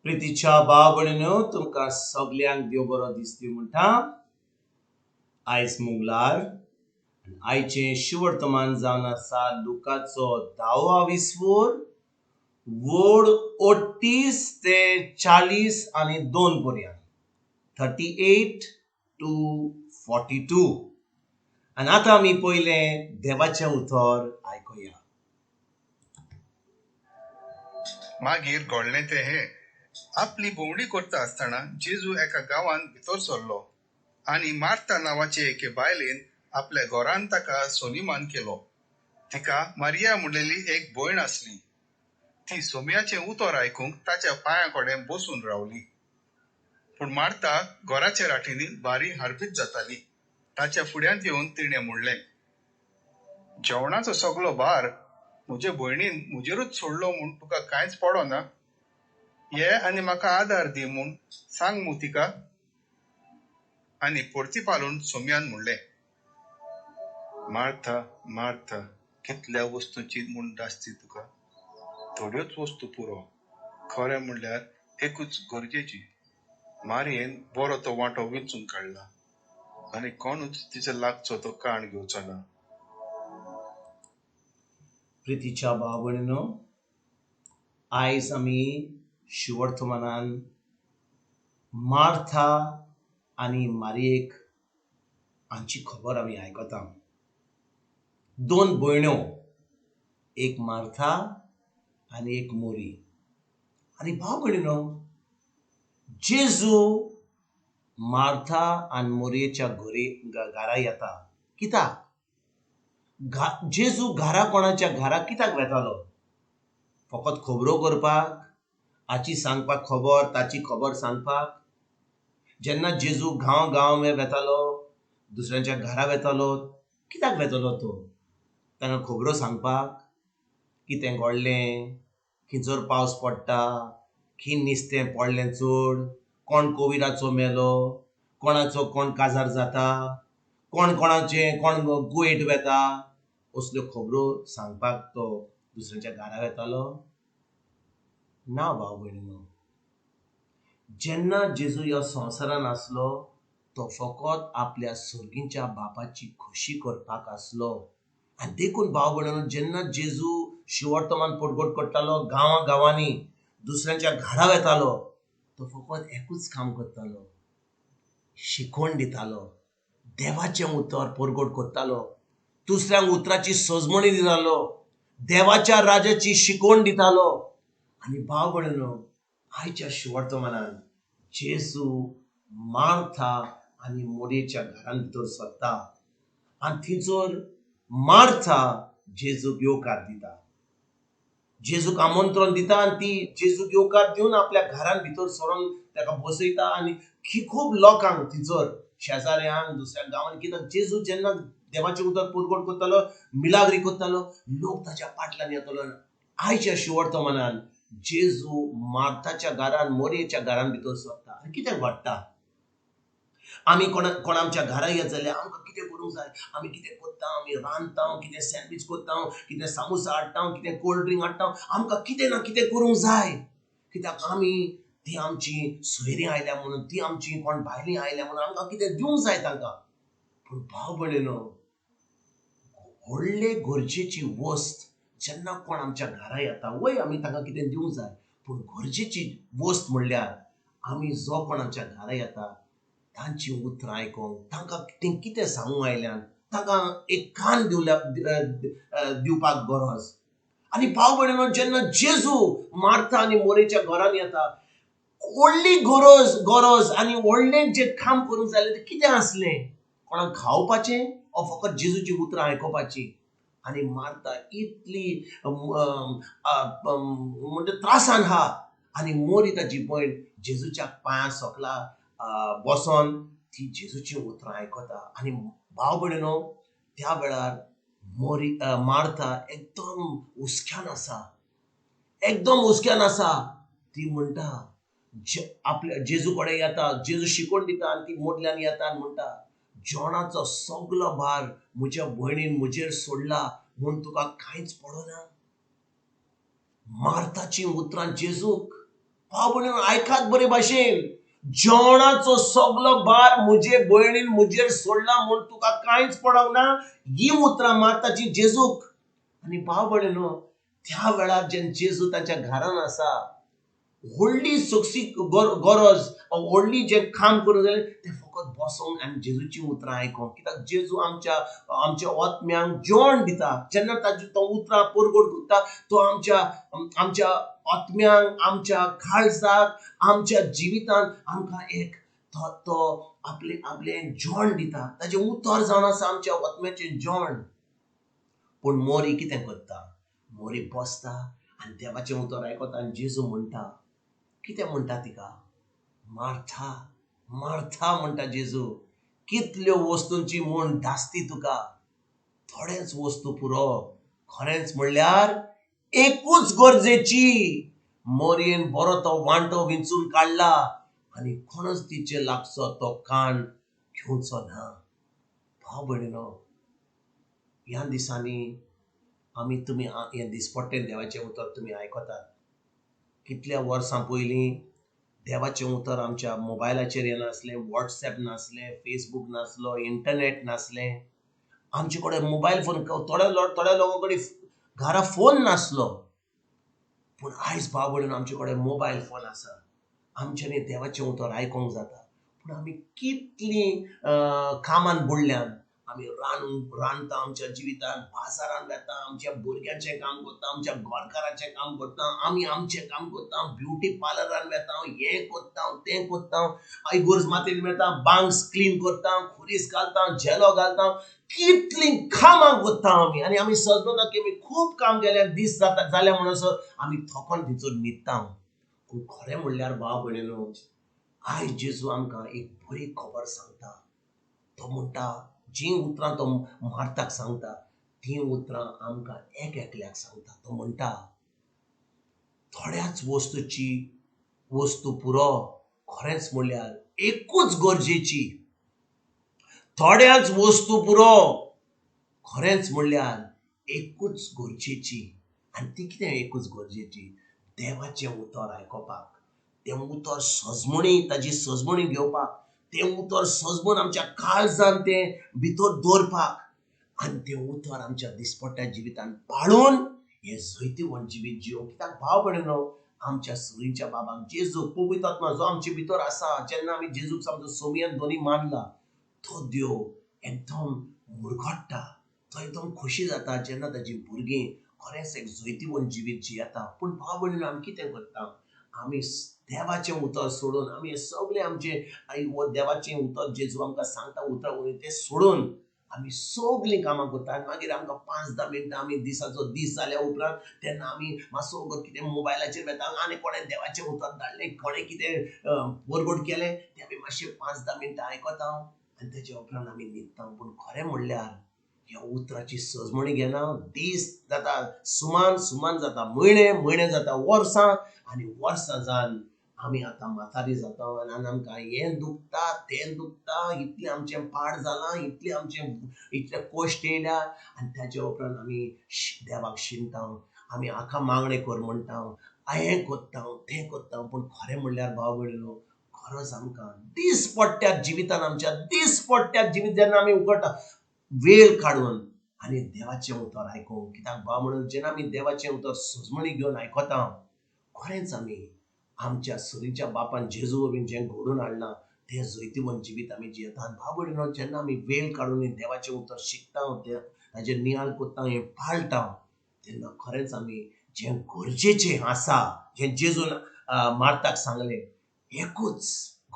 प्रितीच्या भाव भयणीनो तुमकां सगल्यांक देव बरो दीस दिवं म्हणटा. आयज मंगळार आयचें शिवर्तमान जावन आसा लुकाचो 10वा विसवोर वोड 38 ते 40 आनी 2 पर्यंत 38 to 42. आनी आतां आमी पयलें देवाचें उतर आयकुया. मागीर घडलें तें हें आपली भोंवडी करता आसतना जेजू एका गांवांत भितर सरलो आनी मार्ता नांवाचे एके बायलेन आपल्या घरांत ताका सोनीमान केलो. तिका मारिया म्हणलेली एक भयण आसली. ती सोमयाचें उतर आयकूंक ताच्या पांया कडेन बसून रावली. पूण मार्ता घराचे राठींनी बारी हारबीत जाताली. ताच्या फुड्यांत येवन तिणें म्हणलें, जेवणाचो सगळो भार म्हजे भयणीन म्हजेरूच सोडलो म्हूण तुका कांयच पडना. ये आनी म्हाका आदार दी म्हूण सांग मू तिका. आनी परती पालून सोम्यान म्हणलें, मार्था मार्था, कितल्या वस्तूंची म्हूण दासती तुका. थोड्योच वस्तू पुरो. खरें म्हणल्यार एकूच गरजेची. मारयेन बरो तो वांटो वेंचून काडला आनी कोणूच तिचो लागचो तो काण घेवचो ना. प्रितीच्या भाव भयणीनो आयज आमी शिवर्तमानान मार्था आनी मारयेक हांची खबर आमी आयकता. 2 भयण्यो, एक मार्था आनी एक मोरी. आनी भाव भयणीनो जेजू मार्था आनी मोरयेच्या घरा येता. कित्याक जेजू घरा कोणाच्या घरा कित्याक वेतालो? फकत खबरो करपाक, हाची सांगपाक खबर, ताची खबर सांगपाक. जेन्ना जेजू गांव गांव वेतालो, दुसऱ्यांच्या घरा वेतालो, कित्याक वेतालो तो? तांकां खबरो सांगपाक, कितें घडलें, खंयसर पावस पडटा, खंय नुस्तें पडलें चड, कोण कोविडाचो मेलो, कोणाचो कोण काजार जाता, कोण कोणाचें कोण कुयेट वेता, असल्यो खबरो सांगपाक तो दुसऱ्यांच्या घरा वेतालो? ना भाव भयणीनो. जेन्ना जेजू ह्या संवसारान आसलो तो फकत आपल्या सर्गीच्या बापाची खोशी करपाक आसलो. आनी देखून भाव भयणीनो जेन्ना जेजू शिवर्तमान परगट करतालो गांवा गांवांनी, दुसऱ्यांच्या घरा वेतालो, तो फकत एकूच काम करतालो, शिकवण दितालो, देवाचें उतर परगट करतालो, दुसऱ्यांक उतराची सजमणी दितालो, देवाच्या राजाची शिकवण दितालो. आनी भाव भयणीनो आयच्या शिवर्तमानान जेजू मार्था आनी मोरयेच्या घरान भितर सरता आनी थंयसर मार्था जेजूक येवकार दिता. जेजूक आमंत्रण दिता आनी ती जेजूक येवकार दिवन आपल्या घरान भितर सरोन ताका बसयता. आनी खूब लोकांक थंयसर शेजाऱ्यांक दुसऱ्या गांवांनी, कित्याक जेजू जेन्ना देवाचें उतर परगट करतालो, मिलाग्री करतालो, लोक ताच्या फाटल्यान येतालो. आयच्या शिवर्तमानान जेजू मार्थाच्या घरान मोरयेच्या घरान भितर सरता. आनी कितें घडटा? आमी कोण आमच्या घरा येत जाल्यार आमकां कितें करूंक जाय, आमी कितें करता, आमी रांदता, कितें सँडवीच करता, कितें सामोसा हाडटा, कितें कोल्ड ड्रिंक हाडटा, आमकां कितें ना कितें करूंक जाय. कित्याक आमी ती आमची सोयरीं आयल्या म्हणून, ती आमची कोण भायलीं आयल्या म्हणून आमकां कितें दिवंक जाय तांकां. पूण भाव भयणीनो व्हडले गरजेची वस्त जेन्ना कोण आमच्या घरा येता, वय आमी तांकां कितें दिवंक जाय. पूण गरजेची वस्त म्हणल्यार आमी जो कोण आमच्या घरा येता तांची उतरां आयकोंक, तांकां कितें सांगूंक आयल्यान तांकां एक कान दिवपाक गरज. आनी भाव भयणीनो जेन्ना जेजू मार्था आनी मोरयेच्या घरान येता, व्हडली गरज आनी व्हडलें जें काम करूंक जाय तें कितें आसलें? कोणाक खावपाचें ओ फकत जेजूची उतरां आयकोपाची? आनी मार्था इतली म्हणजे त्रासान आहा आनी मोरी ताची भयण जेजूच्या पांयां सकला बसोन ती जेजूची उतरां आयकता. आनी भाव भयणीनो त्या वेळार मार्था एकदम हुस्क्यान आसा, एकदम हुस्क्यान आसा. ती म्हणटा, आपल्या जेजू कडेन येता, जेजू शिकवण दिता आनी ती मोदल्यान येता आनी म्हणटा, जेवणाचो सगलो भार म्हज्या भयणीन म्हजेर सोडला म्हूण तुका कांयच पडना? मार्थाची उतरां जेजूक भाव भयणीनो ऐकात बरे भाशेन जेवणाचो सगलो भार म्हजे भयणीन म्हजेर सोडला म्हूण तुका कांयच पडोंक ना ही उतरां मारताची जेजूक. आनी भाव भयणीनो त्या वेळार जेन्ना जेजू तांच्या घरान आसा व्हडली सक्सी गरज व्हडली जे काम करूंक जाय ते फकत बसोंक आनी जेजूची उतरां आयकोंक. कित्याक जेजू आमच्या आत्म्यांक जेवण दिता. जेन्ना तो उतरां परगट करता तो आमच्या आत्म्यांक आमच्या काळजाक आमच्या जिवितांत आमकां एक तो आपलें जेवण दिता. ताजें उतर जावन आसा आमच्या आत्म्याचें जेवण. पूण मोरी कितें करता? मोरी बसता आनी देवाचें उतर आयकता आनी जेजू म्हणटा कितें म्हणटा तिका? मार्था मार्था म्हणटा जेजू, कितल्यो वस्तूंची म्हूण धास्ती तुका, थोडेच वस्तू पुरो. खरेंच म्हणल्यार एकूच गरजेची. मोरयेन बरो तो वांटो विंचून काडला आनी कोणूच तिचे लागचो तो काण घेवचो ना. भाव भयणीनो ह्या दिसांनी तुमी हें दिसपट्टें देवाचें उतर तुमी आयकतात. कितल्या वर्सां पयलीं देवाचें उतर आमच्या मोबायलाचेर येनासलें, वॉट्सॅप नासलें, फेसबूक नासलो, इंटरनेट नासलें. आमचे कडेन मोबायल फोन थोड्या लोकां कडेन घरा फोन नासलो. पूण आयज भाव भयणीनो आमचे कडेन मोबायल फोन आसा. आमच्यांनी देवाचें उतर आयकोंक जाता. पूण आमी कितलीं कामान बुडल्यान. आमी रांदता आमच्या जिवितांत, बाजारांत वेता, आमच्या भुरग्यांचें काम करता, आमच्या घरकाराचें काम करता, आमी आमचें काम करता, ब्युटी पार्लरान वेता, हें करता तें करता, इगोर्ज मातयेन वेता, बांक्स क्लीन करता, खुरीस घालता, झेलो घालता, कितलीं कामां करता आमी. आनी आमी सजलो ना की आमी खूब काम केलें दीस जाल्या म्हणसर आमी थकोन थंयसर न्हिदता. पूण खरें म्हणल्यार भाव भयणीनो आयज जेजू आमकां एक बरी खबर सांगता. तो म्हणटा जी उतरां तो मार्ताक सांगता ती उतरां आमकां एकल्याक सांगता. तो म्हणटा थोड्याच वस्तू पुरो. खरेंच म्हणल्यार एकूच गरजेची. थोड्याच वस्तू पुरो. खरेंच म्हणल्यार एकूच गरजेची. आनी ती कितें एकूच गरजेची? देवाचें उतर आयकोपाक. तें उतर ताजी सजमणी घेवपाक. तें उतर सजमून आमच्या काळजांत तें भितर दवरपाक आनी तें उतर आमच्या दिसपट्ट्या जिवितांत पाळून हें जैतिवंत जिवीत जिवंक. कित्याक भाव भयणीनो आमच्या सगळींच्या बाबाक जेजू पवित्र आत्मा जो आमचे भितर आसा, जेन्ना आमी जेजूक सामको सोमयेन दोनी मानला, तो देव एकदम मुरगडटा. तो एकदम खोशी जाता जेन्ना ताजी भुरगीं खरेंच एक जैतिवंत जिवीत जियेता. पूण भाव भयणीनो आमी कितें करता? आमी देवाचें उतर सोडून आमी हे सगळे आमचे देवाचें उतर जेजू आमकां सांगता उतरां वरवीं तें सोडून आमी सगळीं कामां करता. आनी मागीर आमकां 5-10 मिनटां आमी दिसाचो दीस जाल्या उपरांत तेन्ना आमी मातसो कितें मोबायलाचेर वेता आनी कोणें देवाचें उतर धाडलें, कोणें कितें बरगोड केलें तें आमी मातशें 5-10 मिनटां आयकता आनी तेजे उपरांत आमी न्हिदता. पूण खरें म्हणल्यार ह्या उतराची सजमणी घेना. दीस जाता सुमान जाता, म्हयने जाता वर्सां आनी वर्सां जावन आमी आतां म्हातारी जाता आनी आमकां हें दुखता तें दुखता, इतलें आमचें पाड जालां, इतले कश्ट येयल्या आनी ताचे उपरांत आमी देवाक शिंकता. आमी आखां मागणें कर म्हणटा, हें कोत्ता तें कोत्ता. पूण खरें म्हणल्यार भाव भयणीनो खरोच आमकां दिसपट्ट्या जिवितांत आमच्या दिसपट्ट्या जिवीत जेन्ना आमी उगडटा वेळ काडून आनी देवाचें उतर आयकूंक. कित्याक भाव म्हणून जेन्ना आमी देवाचें उतर सजमणी घेवन आयकता खरेंच आमी आमच्या सगळींच्या बापान जेजू वरवीं जें घडोवन हाडलां तें जैतिवंत जिवीत आमी जियेता. आनी भाव भयणीनो जेन्ना आमी वेळ काडून देवाचें उतर शिकता, ताजें नियाळ कोत्ता, हें पाळटा तेन्ना खरेंच आमी जें गरजेचें आसा, जें जेजून मार्ताक सांगलें एकूच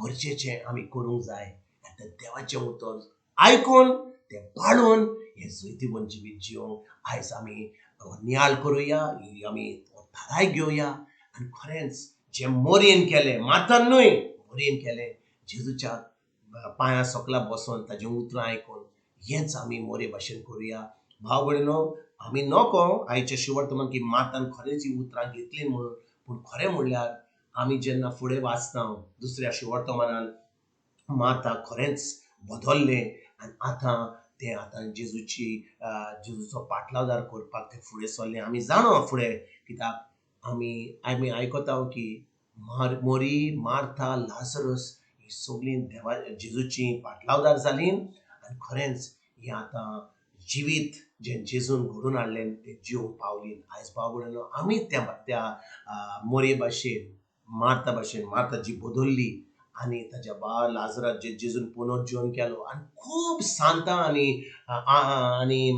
गरजेचें आमी करूंक जाय. आनी तें देवाचें उतर आयकून तें पाळून हें जैतिवंत जिवीत जिवंक आयज आमी नियाळ करुया, आमी थाराय घेवया आनी खरेंच जें मोरयेन केलें, मार्तान न्हय मोरयेन केलें, जेजूच्या पांयां सकला बसून ताजें उतरां आयकून हेंच आमी मोरे भाशेन करुया. भाव भयणीनो आमी नोको आयच्या शिवर्तमान की मार्तान खरेंच ही उतरां घेतलीं म्हणून. पूण खरें म्हणल्यार आमी जेन्ना फुडें वाचता दुसऱ्या शिवर्तमानान मार्ता खरेंच बदल्लें आनी आतां जेजूचो पाटलादार करपाक तें फुडें सरलें. आमी जाणा फुडें कित्याक आमी आयकता की मोरी मार्था लासरस ही सगळीं देवा जेजूची पाटलावदार जालीं आनी खरेंच हें आतां जिवीत जें जेजून घडोवन हाडलें तें जीव पावलीं आयज बाबूडनो आमी त्या त्या मोरये भाशेन मार्था जी बदलली आनी ताच्या बा लाजरास जे जेजून पुनर्जीवन केलो आनी खूब सांतां आनी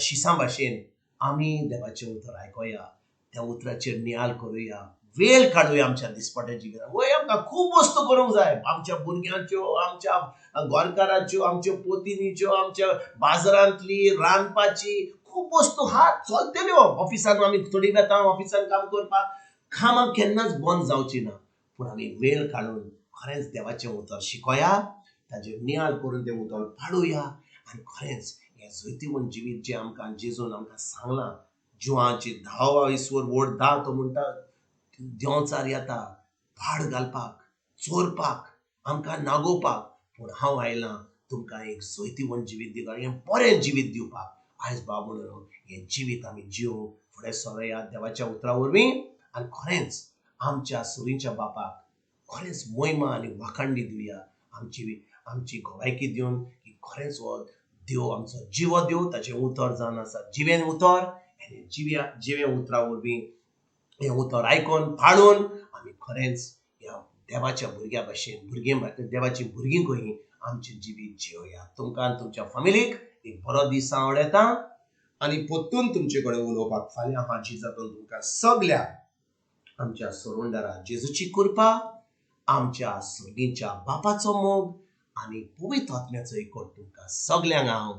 शिसां भाशेन आमी देवाचें उतर आयकोया त्या उतराचेर नियाळ करुया वेळ काडुया आमच्या दिसपट्या जिवितांत वय आमकां खूब वस्तू करूंक जाय आमच्या भुरग्यांच्यो आमच्या गोरकाराच्यो आमच्यो पोतिनीच्यो आमच्या बाजारांतली रांदपाची खूब वस्तू हा चलतल्यो ऑफिसान आमी थोडी वेतां ऑफिसान काम करपाक कामां केन्नाच बंद जावची ना पूण आमी वेळ काडून खरेंच देवाचें उतर शिकोया ताजेर नियाळ करून तें उतर पाडुया आनी खरेंच हें जैतिवंत जिवीत जें आमकां जेजून आमकां सांगलां जिवांची 10 व्हड दा तो म्हणटा देंवचार येता भाड घालपाक चोरपाक आमकां नागोवपाक पूण हांव आयलां तुमकां एक जैतिवंत जिवीत दिवपाक हें बरें जिवीत दिवपाक आयज बाब म्हणून हें जिवीत आमी जिव फुडें सरोया देवाच्या उतरा वरवीं आनी खरेंच आमच्या सुरीच्या बापाक खरेंच मोहिमा आनी वाखाणणी दिवया आमची गोवायकी दिवन की खरेंच हो देव आमचो जिवो देव ताचें उतर जावन आसा जिवें उतर आनी जिवें उतरा वरवीं हें उतर आयकून पाळून आमी खरेंच ह्या देवाच्या भुरग्या भाशेन देवाची भुरगीं कहीं आमचें जिवीत जियोया तुमकां आनी तुमच्या फॅमिलीक एक बरो दीस सांगोड येता आनी परतून तुमचे कडेन उलोवपाक फाल्यां हाची जातून तुमकां सगळ्यांक आमच्या सरोंडारा जेजूची कृपा आमच्या सर्गीच्या बापाचो मोग आनी पवित्र आत्म्याचो एकट तुमकां सगळ्यांक हांव